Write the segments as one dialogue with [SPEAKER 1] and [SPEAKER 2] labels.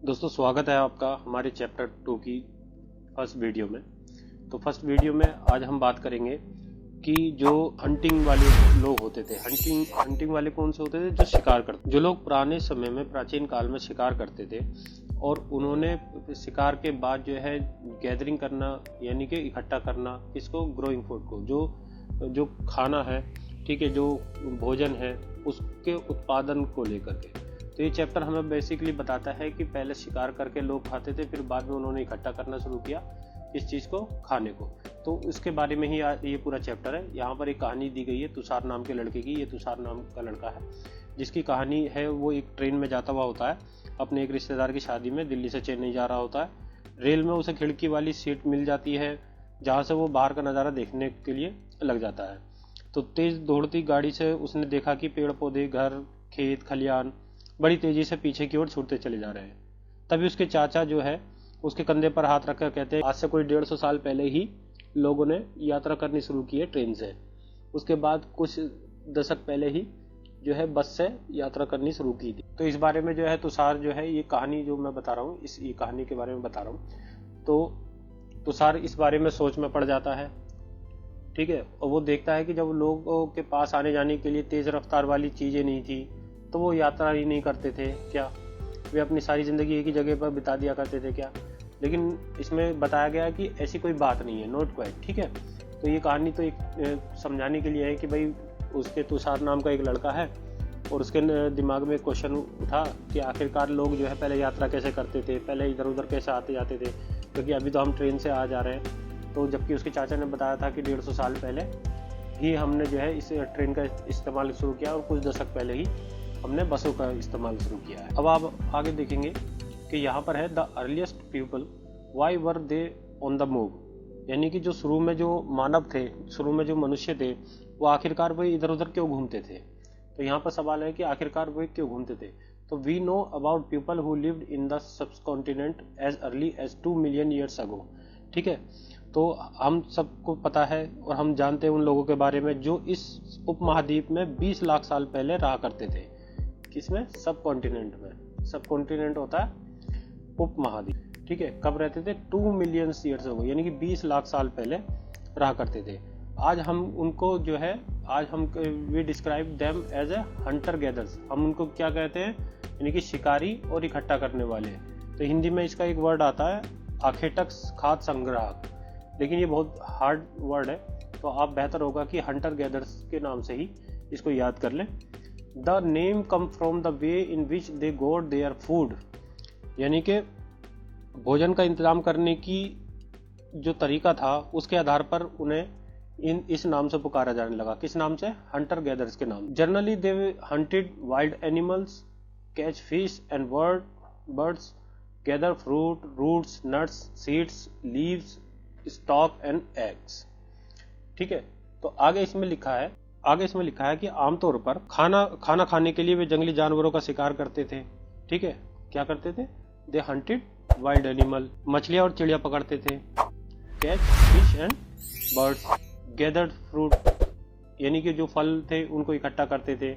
[SPEAKER 1] दोस्तों स्वागत है आपका हमारे चैप्टर 2 की फर्स्ट वीडियो में। तो फर्स्ट वीडियो में आज हम बात करेंगे कि जो हंटिंग वाले लोग होते थे, हंटिंग वाले कौन से होते थे? जो शिकार करते, जो लोग पुराने समय में प्राचीन काल में शिकार करते थे और उन्होंने शिकार के बाद जो है गैदरिंग करना यानी कि इकट्ठा करना, किसको? ग्रोइंग फूड को, जो खाना है, ठीक है, जो भोजन है उसके उत्पादन को लेकर के। तो ये चैप्टर हमें बेसिकली बताता है कि पहले शिकार करके लोग खाते थे, फिर बाद में उन्होंने इकट्ठा करना शुरू किया इस चीज़ को, खाने को। तो इसके बारे में ही ये पूरा चैप्टर है। यहाँ पर एक कहानी दी गई है तुषार नाम के लड़के की। ये तुषार नाम का लड़का है जिसकी कहानी है, वो एक ट्रेन में जाता हुआ होता है अपने एक रिश्तेदार की शादी में, दिल्ली से चेन्नई जा रहा होता है। रेल में उसे खिड़की वाली सीट मिल जाती है जहाँ से वो बाहर का नज़ारा देखने के लिए लग जाता है। तो तेज़ दौड़ती गाड़ी से उसने देखा कि पेड़ पौधे, घर, खेत खलियान बड़ी तेजी से पीछे की ओर छूटते चले जा रहे हैं। तभी उसके चाचा जो है उसके कंधे पर हाथ रखकर कहते हैं, आज से कोई 150 साल पहले ही लोगों ने यात्रा करनी शुरू की है ट्रेन से। उसके बाद कुछ दशक पहले ही जो है बस से यात्रा करनी शुरू की थी। तो इस बारे में जो है तुषार जो है, ये कहानी जो मैं बता रहा हूँ, ये कहानी के बारे में बता रहा हूँ। तो तुषार इस बारे में सोच में पड़ जाता है, ठीक है। और वो देखता है कि जब लोगों के पास आने जाने के लिए तेज रफ्तार वाली चीजें नहीं थी तो वो यात्रा ही नहीं करते थे क्या? वे अपनी सारी जिंदगी एक ही जगह पर बिता दिया करते थे क्या? लेकिन इसमें बताया गया कि ऐसी कोई बात नहीं है, नॉट क्वाइट, ठीक है। तो ये कहानी तो एक समझाने के लिए है कि भाई उसके तुषार नाम का एक लड़का है और उसके दिमाग में क्वेश्चन उठा कि आखिरकार लोग जो है पहले यात्रा कैसे करते थे, पहले इधर उधर कैसे आते जाते थे, क्योंकि अभी तो हम ट्रेन से आ जा रहे हैं। तो जबकि उसके चाचा ने बताया था कि 150 साल पहले ही हमने जो है इस ट्रेन का इस्तेमाल शुरू किया और कुछ दशक पहले ही हमने बसों का इस्तेमाल शुरू किया है। अब आप आगे देखेंगे कि यहाँ पर है the earliest people why were they on the move, यानी कि जो शुरू में जो मानव थे, शुरू में जो मनुष्य थे, वो आखिरकार वो इधर उधर क्यों घूमते थे। तो यहाँ पर सवाल है कि आखिरकार वो क्यों घूमते थे। तो we know about people who lived in the subcontinent as early as 2 million years ago, ठीक है। तो हम सबको पता है और हम जानते हैं उन लोगों के बारे में जो इस उपमहाद्वीप में 20 लाख साल पहले रहा करते थे। किसमें? सब कॉन्टिनेंट में। सब कॉन्टिनेंट होता है उपमहाद्वीप, ठीक है। कब रहते थे? 2 मिलियन ईयर्स हो गए, यानी कि 20 लाख साल पहले रहा करते थे। आज हम उनको जो है, आज हम we describe them as a hunter gatherers. हम उनको क्या कहते हैं? यानी कि शिकारी और इकट्ठा करने वाले। तो हिंदी में इसका एक वर्ड आता है आखेटक, खाद्य संग्राहक, लेकिन ये बहुत हार्ड वर्ड है, तो आप बेहतर होगा कि हंटर गैदर्स के नाम से ही इसको याद कर लें। The name come from the way in which they got their food, यानी कि भोजन का इंतजाम करने की जो तरीका था उसके आधार पर उन्हें इस नाम से पुकारा जाने लगा। किस नाम से? हंटर गैदर्स के नाम। Generally they hunted wild animals, catch fish and birds, gather fruit, roots, nuts, seeds, leaves, stalk and eggs, ठीक है। तो आगे इसमें लिखा है कि आमतौर पर खाना खाने के लिए वे जंगली जानवरों का शिकार करते थे, ठीक है। क्या करते थे? दे हंटेड वाइल्ड एनिमल, मछलियां और चिड़िया पकड़ते थे, catch fish and birds, gathered fruit, यानी कि जो फल थे उनको इकट्ठा करते थे,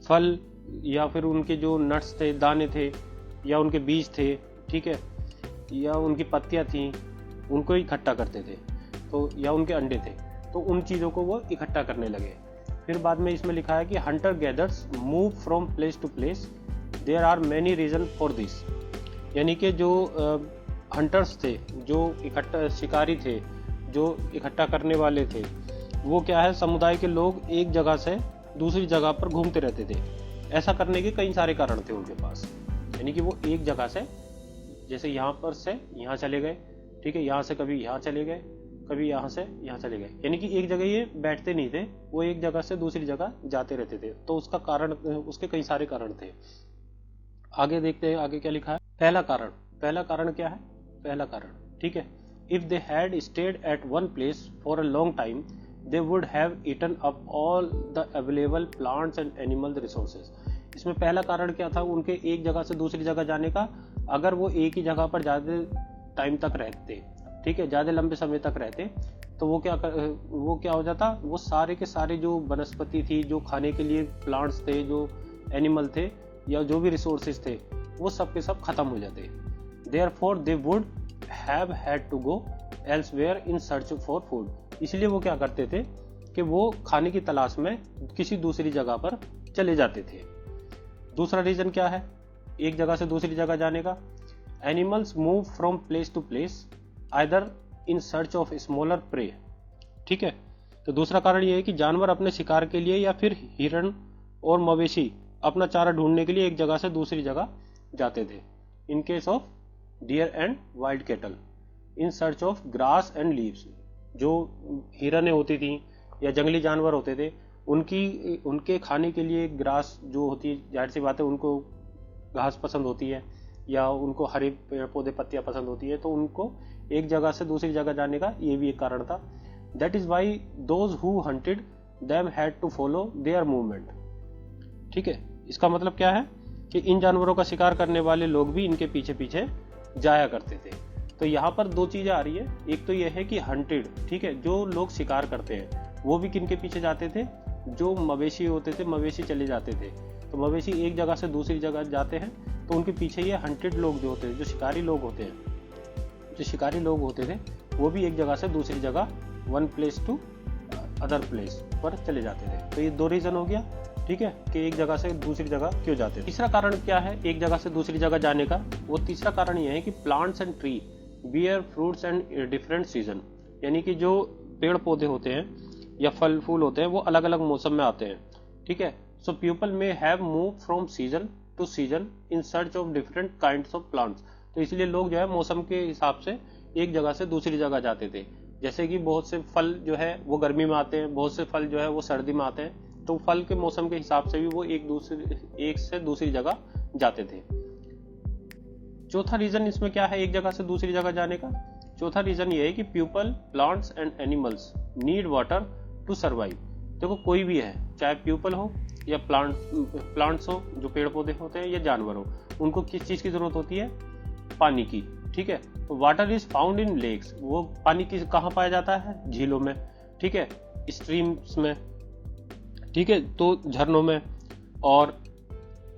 [SPEAKER 1] फल या फिर उनके जो नट्स थे, दाने थे, या उनके बीज थे, ठीक है, या उनकी पत्तियां थी, उनको इकट्ठा करते थे, तो या उनके अंडे थे, तो उन चीज़ों को वो इकट्ठा करने लगे। फिर बाद में इसमें लिखा है कि hunter gatherers move from place to place, there are many reason for this, यानी कि जो हंटर्स थे, जो शिकारी थे, जो इकट्ठा करने वाले थे, वो क्या है, समुदाय के लोग एक जगह से दूसरी जगह पर घूमते रहते थे। ऐसा करने के कई सारे कारण थे उनके पास, यानी कि वो एक जगह से, जैसे यहाँ पर से यहाँ चले गए, ठीक है, यहाँ से कभी यहाँ चले गए, कभी यहाँ से यहाँ चले गए, यानी कि एक जगह ये बैठते नहीं थे, वो एक जगह से दूसरी जगह जाते रहते थे। तो उसका कारण, उसके कई सारे कारण थे। आगे देखते हैं आगे क्या लिखा है। पहला कारण क्या है? पहला कारण, ठीक है, if they had stayed at one place for a long time they would have eaten up all the available plants and animal resources. इसमें पहला कारण क्या था? उनके एक जगह से दूसरी जगह जाने का। अगर वो एक ही जगह पर ज्यादा टाइम तक रहते, ठीक है, ज्यादा लंबे समय तक रहते, तो वो क्या हो जाता, वो सारे के सारे जो वनस्पति थी, जो खाने के लिए प्लांट्स थे, जो एनिमल थे, या जो भी रिसोर्सेज थे, वो सब के सब खत्म हो जाते। Therefore they would have had to go elsewhere in search for food, इसलिए वो क्या करते थे कि वो खाने की तलाश में किसी दूसरी जगह पर चले जाते थे। दूसरा रीजन क्या है एक जगह से दूसरी जगह जाने का? Animals move from place to place either in search of smaller prey. ठीक है, तो दूसरा कारण यह है कि जानवर अपने शिकार के लिए या फिर हिरण और मवेशी अपना चारा ढूंढने के लिए एक जगह से दूसरी जगह जाते थे। In case of dear and wild cattle in search of grass and leaves, जो हिरनें होती थी या जंगली जानवर होते थे उनके खाने के लिए ग्रास जो होती है, जाहिर सी बात है उनको घास पसंद होती है या उनको हरे पेड़ पौधे पत्तियां पसंद होती है, तो उनको एक जगह से दूसरी जगह जाने का ये भी एक कारण था। That is why those who hunted them had to follow their movement. ठीक है, इसका मतलब क्या है कि इन जानवरों का शिकार करने वाले लोग भी इनके पीछे पीछे जाया करते थे। तो यहाँ पर दो चीजें आ रही है, एक तो यह है कि हंटेड, ठीक है, जो लोग शिकार करते हैं वो भी किनके पीछे जाते थे? जो मवेशी होते थे, मवेशी चले जाते थे। तो मवेशी एक जगह से दूसरी जगह जाते हैं तो उनके पीछे ये हंटेड लोग जो होते हैं, जो शिकारी लोग होते हैं, जो शिकारी लोग होते थे वो भी एक जगह से दूसरी जगह, one place to other place पर चले जाते थे। तो ये दो रीजन हो गया, ठीक है, कि एक जगह से दूसरी जगह क्यों जाते थे। तीसरा कारण क्या है एक जगह से दूसरी जगह जाने का? वो तीसरा कारण यह है कि plants and tree bear fruits and different season, यानी कि जो पेड़ पौधे होते हैं या फल फूल होते हैं वो अलग अलग मौसम में आते हैं। ठीक है, so people may have move from season two season in search of different kinds of plants. तो इसलिए लोग जो है मौसम के हिसाब से एक जगह से दूसरी जगह जाते थे। जैसे कि बहुत से फल जो है वो गर्मी में आते हैं, बहुत से फल जो है वो सर्दी में आते हैं, तो फल के मौसम के हिसाब से भी वो एक से दूसरी जगह जाते थे। चौथा रीजन इसमें क्या है एक जगह से दूसरी जगह जाने का? चौथा रीजन ये है कि people, plants and animals need water to survive. देखो कोई भी है, चाहे पीपल हो या प्लांट्स हो, जो पेड़ पौधे होते हैं, या जानवर हो, उनको किस चीज की जरूरत होती है? पानी की। ठीक है, तो water is found in lakes, वो पानी कहाँ पाया जाता है? झीलों में। ठीक है, स्ट्रीम्स में, ठीक है, तो झरनों में, और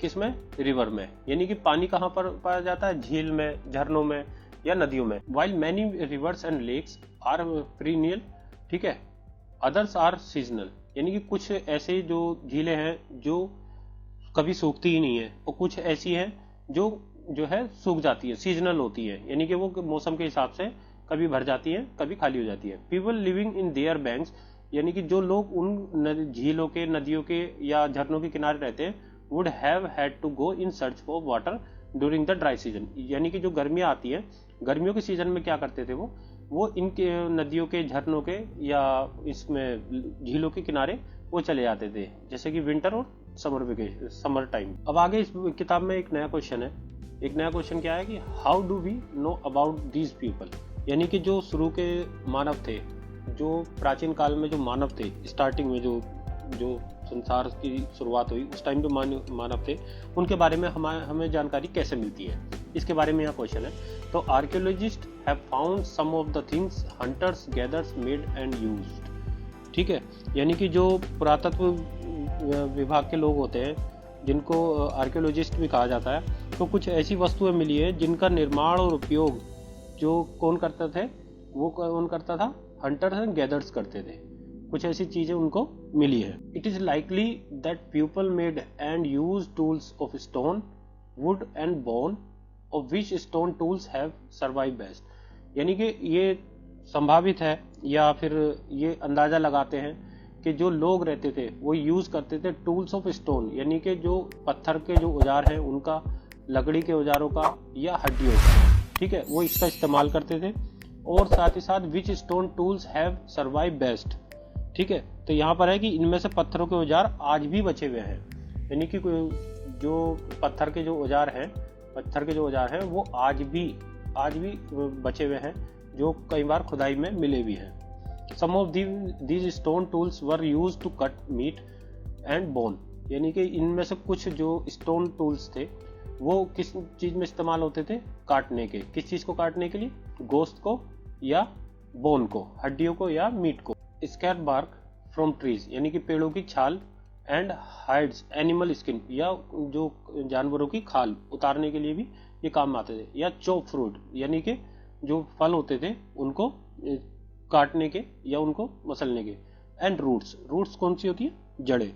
[SPEAKER 1] किसमें? रिवर में। यानी कि पानी कहाँ पर पाया जाता है? झील में, झरनों में या नदियों में। While many rivers and lakes are perennial, ठीक है, अदर्स आर सीजनल, यानी कि कुछ ऐसे जो झीलें हैं जो कभी सूखती ही नहीं है, और कुछ ऐसी हैं जो है सूख जाती है, सीजनल होती है, यानी कि वो मौसम के हिसाब से कभी भर जाती है, कभी खाली हो जाती है। People living in their banks, यानी कि जो लोग उन झीलों के, नदियों के या झरनों के किनारे रहते हैं, would have had to go in search for water during the dry season, यानी कि जो गर्मियां आती है, गर्मियों के सीजन में क्या करते थे वो इनके नदियों के, झरनों के या इसमें झीलों के किनारे वो चले जाते थे, जैसे कि विंटर और समर टाइम। अब आगे इस किताब में एक नया क्वेश्चन है। एक नया क्वेश्चन क्या है कि how do we know about these people, यानी कि जो शुरू के मानव थे, जो प्राचीन काल में जो मानव थे, स्टार्टिंग में जो संसार की शुरुआत हुई उस टाइम जो मानव थे, उनके बारे में हमें जानकारी कैसे मिलती है, इसके बारे में यहाँ क्वेश्चन है। तो archaeologist have found some of the things hunters gatherers made and used. ठीक है, यानी कि जो पुरातत्व विभाग के लोग होते हैं, जिनको आर्कियोलॉजिस्ट भी कहा जाता है, तो कुछ ऐसी वस्तुएं मिली है जिनका निर्माण और उपयोग जो कौन करते थे? वो कौन करता था? हंटर्स एंड गैदर्स करते थे। कुछ ऐसी चीजें उनको मिली है। It is likely that people made and use tools of stone, would and bone, of which stone tools have survive best. यानी कि ये संभावित है या फिर ये अंदाजा लगाते हैं कि जो लोग रहते थे वो यूज करते थे टूल्स ऑफ स्टोन, यानी कि जो पत्थर के जो औजार हैं उनका, लकड़ी के औजारों का या हड्डियों का, ठीक है, वो इसका इस्तेमाल करते थे। और साथ ही साथ which stone tools have survive best. ठीक है, तो यहाँ पर है कि इनमें से पत्थरों के औजार आज भी बचे हुए हैं, यानी कि जो पत्थर के जो औजार हैं वो आज भी बचे हुए हैं, जो कई बार खुदाई में मिले भी हैं। Some of these stone tools were used to cut meat and bone, यानी कि इनमें से कुछ जो स्टोन टूल्स थे वो किस चीज में इस्तेमाल होते थे? काटने के। किस चीज को काटने के लिए? गोश्त को या बोन को, हड्डियों को या मीट को। स्कैर बार्क फ्रॉम ट्रीज, यानी कि पेड़ों की छाल, एंड हाइड्स एनिमल स्किन, या जो जानवरों की खाल उतारने के लिए भी ये काम आते थे, या चॉप फ्रूट यानी कि जो फल होते थे उनको काटने के या उनको मसलने के, एंड रूट्स, रूट्स कौन सी होती है, जड़ें,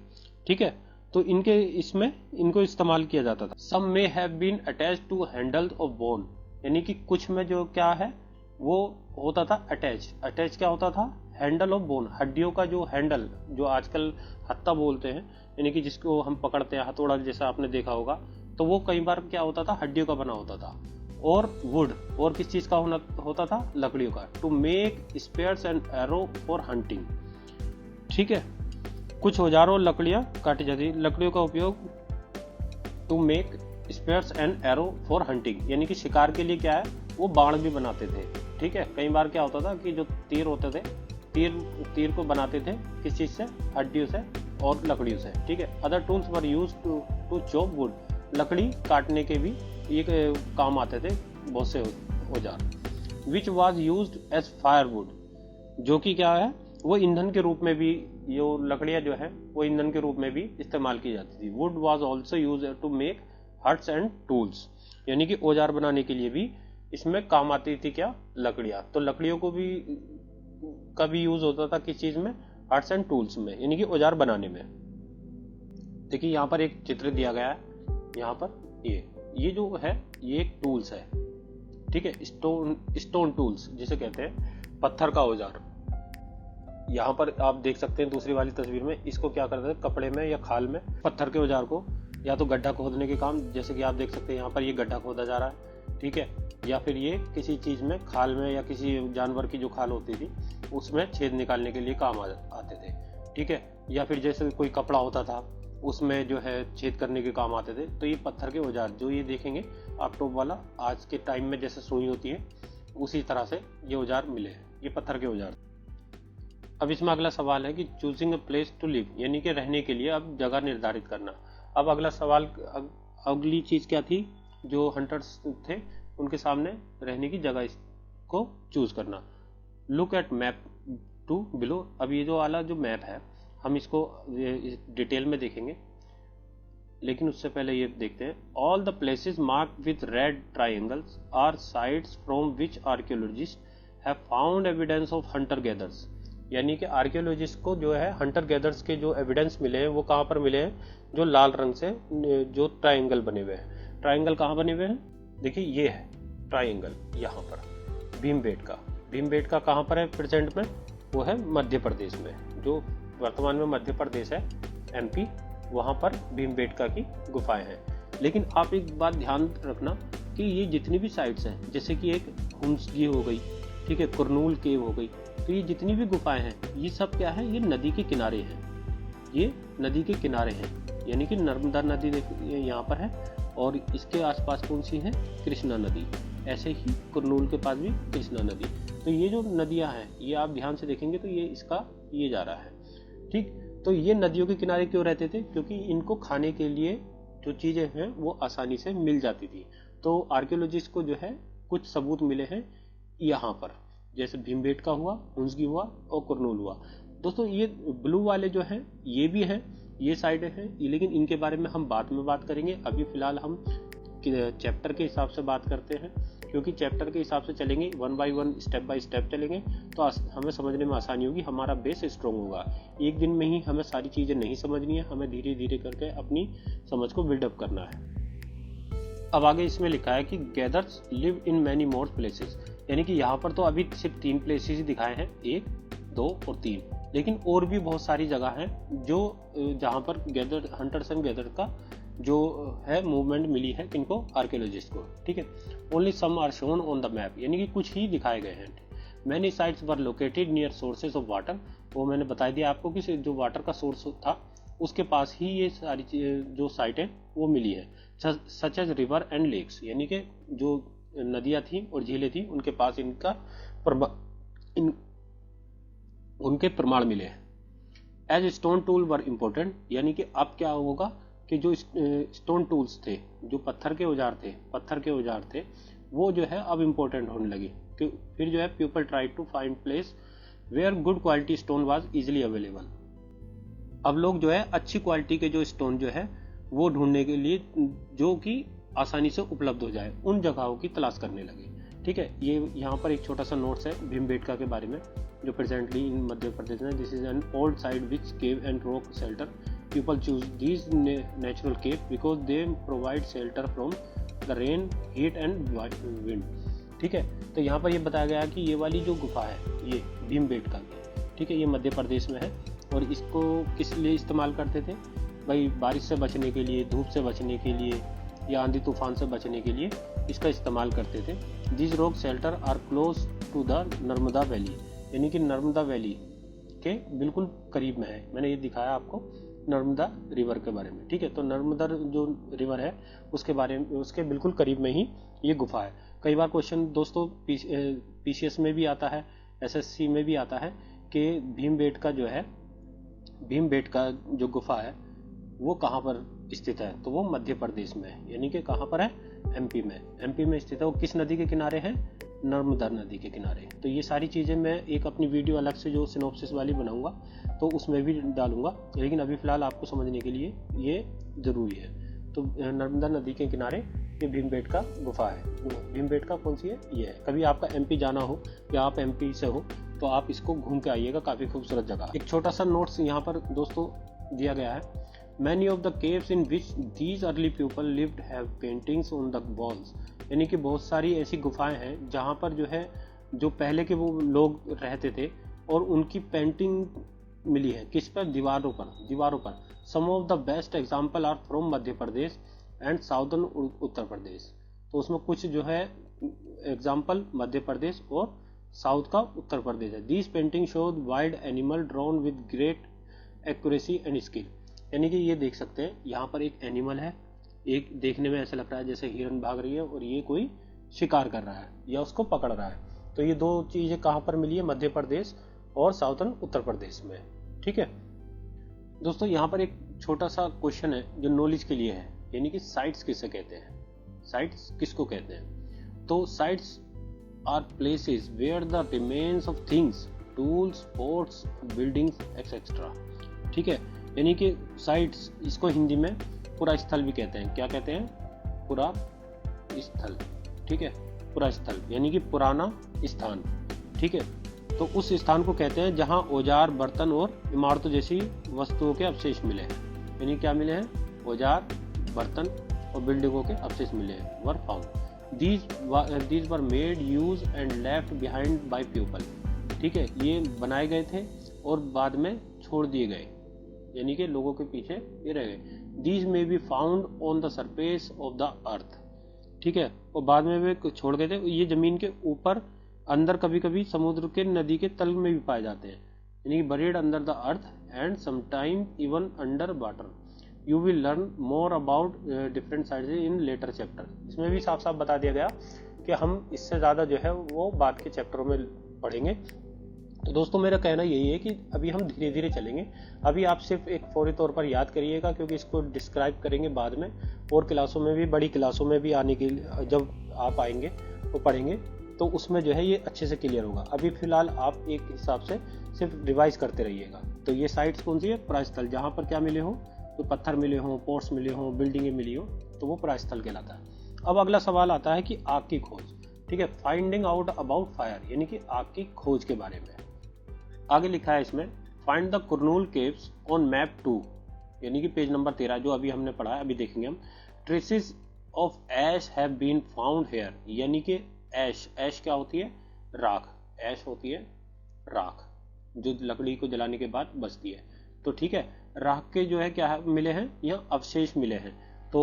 [SPEAKER 1] ठीक है। तो इनके इसमें इनको इस्तेमाल किया जाता था। Some may have been attached to handle of bone, यानी कि कुछ में जो क्या है वो होता था अटैच, अटैच क्या होता था, हैंडल ऑफ बोन, हड्डियों का जो हैंडल, जो आजकल हत्ता बोलते हैं, यानी कि जिसको हम पकड़ते हैं हथौड़ा जैसा आपने देखा होगा, तो वो कई बार क्या होता था, हड्डियों का बना होता था। और वुड, और किस चीज का होता था, लकड़ियों का, to make spears and arrow for hunting, ठीक है। कुछ औजारों और लकड़ियां काटी जाती, लकड़ियों का उपयोग to make spears and arrow for hunting, यानी कि शिकार के लिए क्या है, वो बाण भी बनाते थे, ठीक है। कई बार क्या होता था कि जो तीर होते थे, तीर को बनाते थे किस चीज से, हड्डियों से और लकड़ियों से, ठीक है। Other tools were used to chop wood, लकड़ी काटने के भी ये काम आते थे बहुत से औजार। Which was used as firewood, जो कि क्या है, वो ईंधन के रूप में भी, ये लकड़ियां जो है वो ईंधन के रूप में भी इस्तेमाल की जाती थी। Wood was also used to make huts and tools, यानी कि औजार बनाने के लिए भी इसमें काम आती थी क्या, लकड़ियां। तो लकड़ियों को भी कभी यूज होता था किस चीज में, हट्स एंड टूल्स में, यानी कि औजार बनाने में। देखिए यहाँ पर एक चित्र दिया गया है, यहाँ पर ये जो है ये एक टूल्स है, ठीक है, स्टोन टूल्स जिसे कहते हैं, पत्थर का औजार। यहाँ पर आप देख सकते हैं दूसरी वाली तस्वीर में, इसको क्या करते हैं, कपड़े में या खाल में पत्थर के औजार को या तो गड्ढा खोदने के काम, जैसे कि आप देख सकते हैं यहाँ पर ये गड्ढा खोदा जा रहा है, ठीक है, या फिर ये किसी चीज में, खाल में या किसी जानवर की जो खाल होती थी उसमें छेद निकालने के लिए काम आते थे, ठीक है। या फिर जैसे कोई कपड़ा होता था उसमें जो है छेद करने के काम आते थे। तो ये पत्थर के औजार जो ये देखेंगे आप टॉप वाला, आज के टाइम में जैसे सुई होती है उसी तरह से ये औजार मिले हैं, ये पत्थर के औजार। अब इसमें अगला सवाल है कि choosing a place to live, यानी कि रहने के लिए अब जगह निर्धारित करना। अब अगला सवाल, अगली चीज क्या थी, जो हंटर्स थे उनके सामने रहने की जगह को चूज करना। Look at map two below, अब ये जो वाला जो मैप है हम इसको डिटेल में देखेंगे, लेकिन उससे पहले ये देखते हैं। All the places marked with red triangles are sites from which archaeologist have found evidence of hunter gatherers, यानी कि आर्कियोलॉजिस्ट को जो है हंटर गैदर्स के जो एविडेंस मिले हैं वो कहाँ पर मिले हैं, जो लाल रंग से जो ट्राइंगल बने हुए हैं। ट्राइंगल कहाँ बने हुए हैं, देखिए ये है ट्राइंगल, यहाँ पर भीमबेटका कहाँ पर है प्रेजेंट में, वो है मध्य प्रदेश में, जो वर्तमान में मध्य प्रदेश है, एमपी, वहां पर भीमबेटका की गुफाएं हैं। लेकिन आप एक बात ध्यान रखना कि ये जितनी भी साइट्स हैं, जैसे कि एक हुम्सगी हो गई, ठीक है, कुरनूल केव हो गई, तो ये जितनी भी गुफाएं हैं ये सब क्या है, ये नदी के किनारे हैं, ये नदी के किनारे हैं, यानी कि नर्मदा नदी यहाँ पर है और इसके आसपास कौन सी है, कृष्णा नदी, ऐसे ही कुरनूल के पास भी कृष्णा नदी। तो ये जो नदियां हैं ये आप ध्यान से देखेंगे तो ये इसका ये जा रहा है, ठीक। तो ये नदियों के किनारे क्यों रहते थे, क्योंकि इनको खाने के लिए जो चीजें हैं वो आसानी से मिल जाती थी। तो आर्कियोलॉजिस्ट को जो है कुछ सबूत मिले हैं यहाँ पर, जैसे भीमबेटका हुआ, हुंसगी हुआ और कुरनूल हुआ। दोस्तों ये ब्लू वाले जो हैं ये भी हैं, ये साइड है, लेकिन इनके बारे में हम बाद में बात करेंगे। अभी फिलहाल हम चैप्टर के हिसाब से बात करते हैं, क्योंकि चैप्टर के हिसाब से चलेंगे, 1 बाय 1 स्टेप बाय स्टेप चलेंगे तो हमें समझने में आसानी होगी, हमारा बेस स्ट्रॉन्ग होगा। एक दिन में ही हमें सारी चीजें नहीं समझनी है, हमें धीरे धीरे करके अपनी समझ को बिल्डअप करना है। अब आगे इसमें लिखा है कि gathers live in many more places, यानी कि यहाँ पर तो अभी सिर्फ 3 प्लेसेस ही दिखाए हैं, 1, 2 और 3, लेकिन और भी बहुत सारी जगह हैं जो जहाँ पर गैदर हंटर्स एंड गैदर का जो है मूवमेंट मिली है इनको आर्कियोलॉजिस्ट को, ठीक है। Only some are shown on the map, यानी कि कुछ ही दिखाए गए हैं। Many sites were located near sources of water, वो मैंने बता दिया आपको कि जो वाटर का सोर्स था उसके पास ही ये सारी जो साइटें वो मिली है, such as river and lakes, यानी कि जो नदियां थी और झीलें थी उनके पास उनके प्रमाण मिले हैं। As stone tool were important, यानी कि अब क्या होगा कि जो स्टोन टूल्स थे, जो पत्थर के औजार थे वो जो है अब इम्पोर्टेंट होने लगे। फिर जो है people try to find place where good quality stone was easily available. अब लोग जो है अच्छी क्वालिटी के जो स्टोन जो है वो ढूंढने के लिए जो कि आसानी से उपलब्ध हो जाए उन जगहों की तलाश करने लगे। ठीक है, ये यहाँ पर एक छोटा सा नोट्स है भीमबेटका के बारे में जो प्रेजेंटली इन मध्य प्रदेश में। This is an old site which cave and rock shelter. People choose these natural cave because they provide shelter from the rain, heat and wind. ठीक है, तो यहाँ पर ये बताया गया कि ये वाली जो गुफा है ये भीमबेटका की, ठीक है, ये मध्य प्रदेश में है। और इसको किस लिए इस्तेमाल करते थे भाई? बारिश से बचने के लिए, धूप से बचने के लिए या आंधी तूफान से बचने के लिए इसका इस्तेमाल करते थे। This rock shelter are close to the Narmada valley, यानी कि नर्मदा वैली के बिल्कुल करीब में है। मैंने ये दिखाया आपको नर्मदा रिवर के बारे में। ठीक है, तो नर्मदा जो रिवर है उसके बारे में, उसके बिल्कुल करीब में ही ये गुफा है। कई बार क्वेश्चन दोस्तों पीसीएस में भी आता है, एसएससी में भी आता है कि भीमबेटका जो है, भीमबेटका जो गुफा है वो कहाँ पर स्थित है? तो वो मध्य प्रदेश में है, यानी कि कहाँ पर है? एमपी में। एमपी में स्थित है। वो किस नदी के किनारे है? नर्मदा नदी के किनारे। तो ये सारी चीज़ें मैं एक अपनी वीडियो अलग से जो सिनॉप्सिस वाली बनाऊंगा तो उसमें भी डालूंगा, लेकिन अभी फिलहाल आपको समझने के लिए ये ज़रूरी है। तो नर्मदा नदी के किनारे ये भीमबेटका गुफा है। भीमबेटका कौन सी है? ये है। कभी आपका एमपी जाना हो या आप एमपी से हो तो आप इसको घूम के आइएगा, काफ़ी खूबसूरत जगह। एक छोटा सा नोट्स यहाँ पर दोस्तों दिया गया है। Many of the caves in which these early people lived have paintings on the walls, यानी कि बहुत सारी ऐसी गुफाएं हैं जहाँ पर जो है जो पहले के वो लोग रहते थे और उनकी पेंटिंग मिली है। किस पर? दीवारों पर। Some of the best example are from Madhya Pradesh and southern Uttar Pradesh. तो उसमें कुछ जो है एग्जाम्पल मध्य प्रदेश और साउथ का उत्तर प्रदेश है। These paintings show wild animal drawn with great accuracy and skill, यानी कि ये देख सकते हैं यहाँ पर एक एनिमल है, एक देखने में ऐसा लग रहा है जैसे हिरन भाग रही है और ये कोई शिकार कर रहा है या उसको पकड़ रहा है। तो ये दो चीजें कहाँ पर मिली है? मध्य प्रदेश और साउथर्न उत्तर प्रदेश में। ठीक है दोस्तों, यहाँ पर एक छोटा सा क्वेश्चन है जो नॉलेज के लिए है, यानी कि साइट्स किसे कहते हैं? साइट्स किसको कहते हैं? तो sites are places where the remains of things, tools, pots, buildings etcetera. ठीक है, यानी कि साइट्स, इसको हिंदी में पुरा स्थल भी कहते हैं। क्या कहते हैं? पुरा स्थल। ठीक है, पुरा स्थल यानी कि पुराना स्थान। ठीक है, तो उस स्थान को कहते हैं जहां औजार, बर्तन और इमारतों जैसी वस्तुओं के अवशेष मिले हैं। यानी क्या मिले हैं? औजार, बर्तन और बिल्डिंगों के अवशेष मिले हैं, were found. These were made, use and left behind by people. ठीक है, ये बनाए गए थे और बाद में छोड़ दिए गए, यानी कि लोगों के पीछे ये रह गए। These may be found on the surface of the earth। ठीक है, और बाद में वे छोड़ गए थे। ये जमीन के ऊपर, अंदर, कभी कभी समुद्र के, नदी के तल में भी पाए जाते हैं, यानी कि buried under the earth and sometimes even under water। You will learn more about different sites in later chapter। इसमें भी साफ साफ बता दिया गया कि हम इससे ज़्यादा जो है वो बाद के चैप्टरों में पढ़ेंगे। तो दोस्तों मेरा कहना यही है कि अभी हम धीरे धीरे चलेंगे। अभी आप सिर्फ एक फौरी तौर पर याद करिएगा, क्योंकि इसको डिस्क्राइब करेंगे बाद में, और क्लासों में भी, बड़ी क्लासों में भी आने के लिए जब आप आएंगे वो पढ़ेंगे तो उसमें जो है ये अच्छे से क्लियर होगा। अभी फिलहाल आप एक हिसाब से सिर्फ रिवाइज करते रहिएगा। तो ये साइट्स कौन सी है? पुरास्थल, जहाँ पर क्या मिले हो? तो पत्थर मिले हों, पोर्ट्स मिले हों, बिल्डिंगें मिली हो, तो वो पुरास्थल कहलाता है। अब अगला सवाल आता है कि आग की खोज। ठीक है, फाइंडिंग आउट अबाउट फायर, यानी कि आग की खोज के बारे में। आगे लिखा है इसमें, find the Kurnool caves on map 2, यानी कि पेज नंबर 13 जो अभी हमने पढ़ा है, अभी देखेंगे हम। Traces of ash have been found here, यानी कि ऐश, ऐश क्या होती है? राख। ऐश होती है राख जो लकड़ी को जलाने के बाद बचती है। तो ठीक है, राख के जो है क्या है मिले हैं? यहाँ अवशेष मिले हैं। तो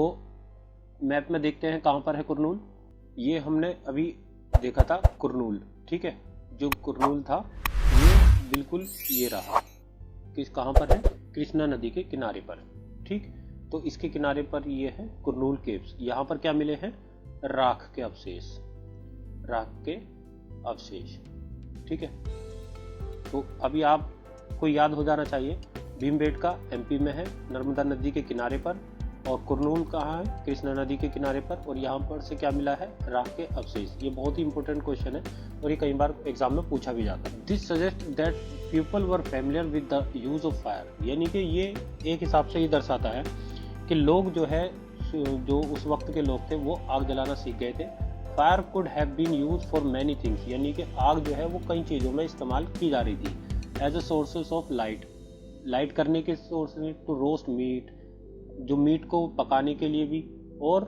[SPEAKER 1] मैप में देखते हैं कहाँ पर है कुरनूल। ये हमने अभी देखा था कुरनूल। ठीक है, जो कुरनूल था ये बिल्कुल ये रहा, किस कहाँ पर है? कृष्णा नदी के किनारे पर। ठीक, तो इसके किनारे पर ये है कुरनूल केव्स। यहाँ पर क्या मिले हैं? राख के अवशेष, राख के अवशेष। ठीक है, तो अभी आपको याद हो जाना चाहिए, भीमबेटका एमपी में है, नर्मदा नदी के किनारे पर, और कुरनूल कहाँ है? कृष्णा नदी के किनारे पर। और यहाँ पर से क्या मिला है? राख के अवशेष। ये बहुत ही इंपॉर्टेंट क्वेश्चन है और ये कई बार एग्जाम में पूछा भी जाता है। This suggest that people were familiar with the use of fire, यानी कि ये एक हिसाब से ये दर्शाता है कि लोग जो है, जो उस वक्त के लोग थे वो आग जलाना सीख गए थे। Fire could have been use for many things, यानी कि आग जो है वो कई चीज़ों में इस्तेमाल की जा रही थी। As a sources of light करने के सोर्स में, टू रोस्ट मीट, जो मीट को पकाने के लिए भी, और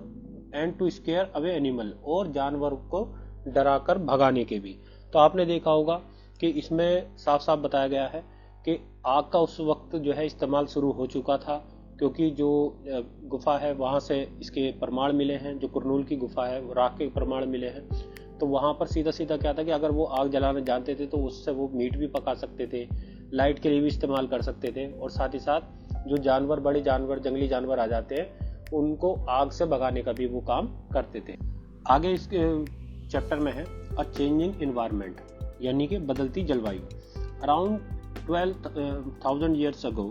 [SPEAKER 1] and to scare away animal, और जानवर को डराकर भगाने के भी। तो आपने देखा होगा कि इसमें साफ साफ बताया गया है कि आग का उस वक्त जो है इस्तेमाल शुरू हो चुका था, क्योंकि जो गुफा है वहाँ से इसके प्रमाण मिले हैं। जो कुरनूल की गुफा है वो राख के प्रमाण मिले हैं। तो वहाँ पर सीधा सीधा क्या था कि अगर वो आग जलाना जानते थे तो उससे वो मीट भी पका सकते थे, लाइट के लिए भी इस्तेमाल कर सकते थे, और साथ ही साथ जो जानवर, बड़े जानवर, जंगली जानवर आ जाते हैं उनको आग से भगाने का भी वो काम करते थे। आगे इस चैप्टर में है अ चेंजिंग इन्वायरमेंट, यानी कि बदलती जलवायु। Around 12,000 years ago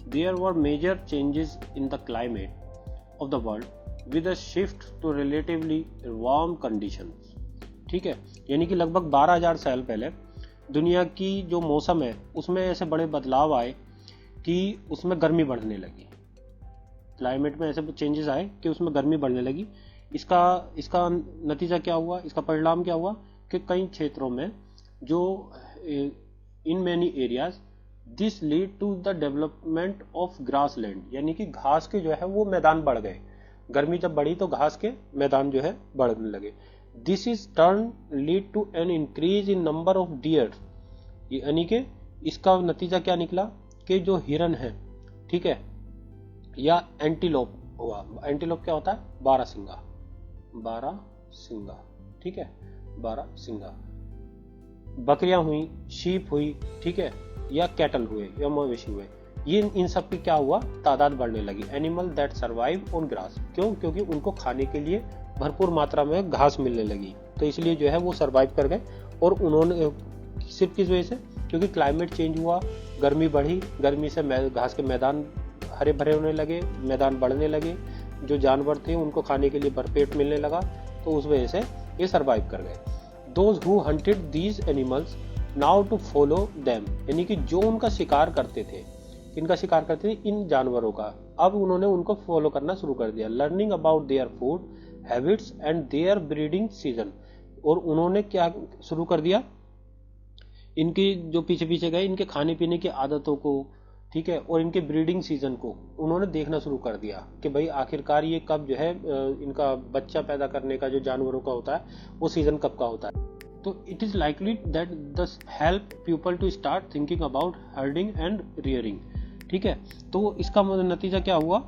[SPEAKER 1] there were major changes in the climate of the world with a shift to relatively warm conditions। ठीक है, यानी कि लगभग 12,000 साल पहले दुनिया की जो मौसम है उसमें ऐसे बड़े बदलाव आए कि उसमें गर्मी बढ़ने लगी। क्लाइमेट में ऐसे चेंजेस आए कि उसमें गर्मी बढ़ने लगी। इसका नतीजा क्या हुआ, इसका परिणाम क्या हुआ कि कई क्षेत्रों में जो in many areas this lead to the development of grassland, यानी कि घास के जो है वो मैदान बढ़ गए। गर्मी जब बढ़ी तो घास के मैदान जो है बढ़ने लगे। This is turn lead to an increase in number of deer, यानी कि इसका नतीजा क्या निकला कि जो हिरन है, ठीक है, या एंटीलोप हुआ। एंटीलोप क्या होता है? बारहसिंगा, ठीक है, बारहसिंगा। बकरियां हुई, शीप हुई, ठीक है, या कैटल हुए या मवेशी हुए, ये इन सब की क्या हुआ? तादाद बढ़ने लगी। Animal that survive on grass, क्यों? क्योंकि उनको खाने के लिए भरपूर मात्रा में घास मिलने लगी, तो इसलिए जो है वो सर्वाइव कर गए। और उन्होंने सिर्फ किस वजह से? क्योंकि क्लाइमेट चेंज हुआ, गर्मी बढ़ी, गर्मी से घास के मैदान हरे भरे होने लगे, मैदान बढ़ने लगे, जो जानवर थे उनको खाने के लिए भरपेट मिलने लगा, तो उस वजह से ये सर्वाइव कर गए। Those who hunted these animals now to follow them, यानी कि जो उनका शिकार करते थे, किनका शिकार करते थे? इन जानवरों का। अब उन्होंने उनको फॉलो करना शुरू कर दिया। Learning about their food habits and their breeding season, और उन्होंने क्या शुरू कर दिया? इनकी जो पीछे पीछे गए, इनके खाने पीने की आदतों को, ठीक है, और इनके ब्रीडिंग सीजन को उन्होंने देखना शुरू कर दिया कि भाई आखिरकार ये कब जो है इनका बच्चा पैदा करने का जो जानवरों का होता है वो सीजन कब का होता है। तो it is likely that this help people to start thinking about herding and rearing, ठीक है। तो इसका नतीजा क्या हुआ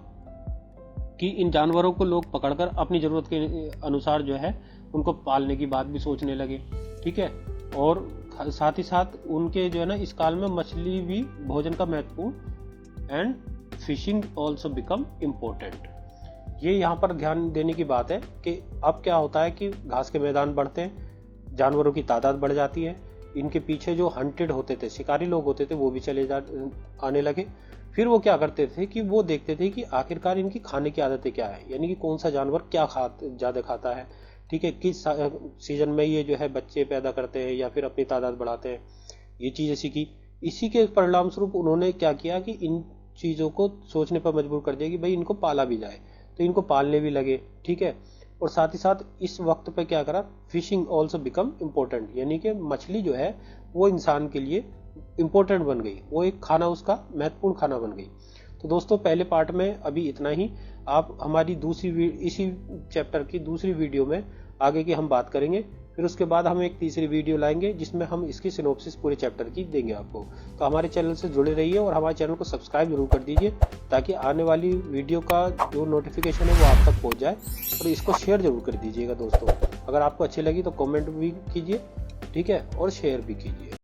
[SPEAKER 1] कि इन जानवरों को लोग पकड़कर अपनी जरूरत के अनुसार जो है उनको पालने की बात भी सोचने लगे, ठीक है। और साथ ही साथ उनके जो है ना इस काल में मछली भी भोजन का महत्वपूर्ण and fishing also become important. ये यहाँ पर ध्यान देने की बात है कि अब क्या होता है कि घास के मैदान बढ़ते हैं, जानवरों की तादाद बढ़ जाती है, इनके पीछे जो हंटेड होते थे, शिकारी लोग होते थे, वो भी आने लगे। फिर वो क्या करते थे कि वो देखते थे कि आखिरकार इनकी खाने की आदतें क्या है, यानी कि कौन सा जानवर क्या ज्यादा खाता है, ठीक है, किस सीजन में ये जो है बच्चे पैदा करते हैं या फिर अपनी तादाद बढ़ाते हैं, ये चीजें सीखी। इसी के परिणाम स्वरूप उन्होंने क्या किया कि इन चीजों को सोचने पर मजबूर कर दिया कि भाई इनको पाला भी जाए, तो इनको पालने भी लगे, ठीक है। और साथ ही साथ इस वक्त पे क्या करा, फिशिंग ऑल्सो बिकम इम्पोर्टेंट, यानी कि मछली जो है वो इंसान के लिए इम्पोर्टेंट बन गई, वो एक खाना, उसका महत्वपूर्ण खाना बन गई। तो दोस्तों पहले पार्ट में अभी इतना ही। आप हमारी इसी चैप्टर की दूसरी वीडियो में आगे की हम बात करेंगे, फिर उसके बाद हम एक तीसरी वीडियो लाएंगे जिसमें हम इसकी सिनॉप्सिस पूरे चैप्टर की देंगे आपको। तो हमारे चैनल से जुड़े रहिए और हमारे चैनल को सब्सक्राइब जरूर कर दीजिए ताकि आने वाली वीडियो का जो नोटिफिकेशन है वो आप तक पहुंच जाए। और इसको शेयर जरूर कर दीजिएगा दोस्तों। अगर आपको अच्छी लगी तो कमेंट भी कीजिए, ठीक है, और शेयर भी कीजिए।